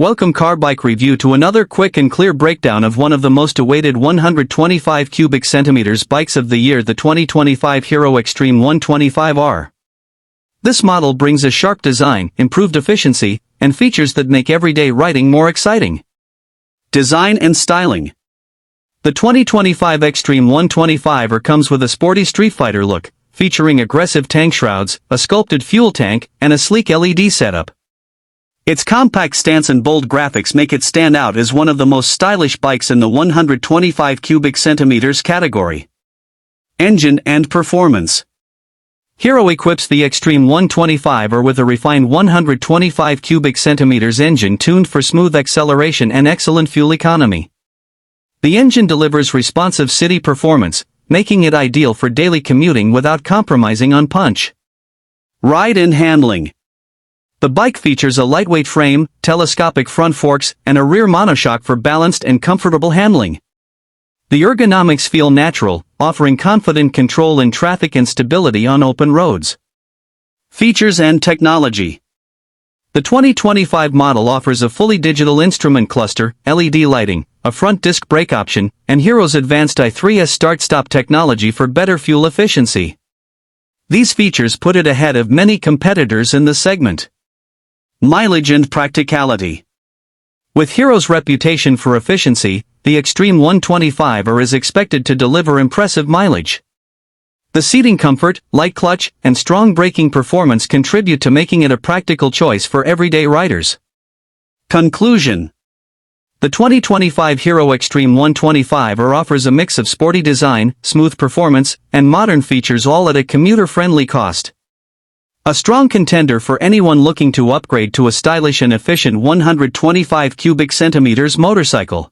Welcome Car Bike Review to another quick and clear breakdown of one of the most awaited 125 cubic centimeters bikes of the year, the 2025 Hero Xtreme 125R. This model brings a sharp design, improved efficiency, and features that make everyday riding more exciting. Design and styling. The 2025 Xtreme 125R comes with a sporty street fighter look, featuring aggressive tank shrouds, a sculpted fuel tank, and a sleek LED setup. Its compact stance and bold graphics make it stand out as one of the most stylish bikes in the 125 cubic centimeters category. Engine and performance. Hero equips the Xtreme 125R with a refined 125 cubic centimeters engine tuned for smooth acceleration and excellent fuel economy. The engine delivers responsive city performance, making it ideal for daily commuting without compromising on punch. Ride and handling. The bike features a lightweight frame, telescopic front forks, and a rear monoshock for balanced and comfortable handling. The ergonomics feel natural, offering confident control in traffic and stability on open roads. Features and technology. The 2025 model offers a fully digital instrument cluster, LED lighting, a front disc brake option, and Hero's advanced i3S start-stop technology for better fuel efficiency. These features put it ahead of many competitors in the segment. Mileage and practicality. With Hero's reputation for efficiency, the Xtreme 125R is expected to deliver impressive mileage. The seating comfort, light clutch, and strong braking performance contribute to making it a practical choice for everyday riders. Conclusion. The 2025 Hero Xtreme 125R offers a mix of sporty design, smooth performance, and modern features, all at a commuter-friendly cost. A strong contender for anyone looking to upgrade to a stylish and efficient 125 cubic centimeters motorcycle.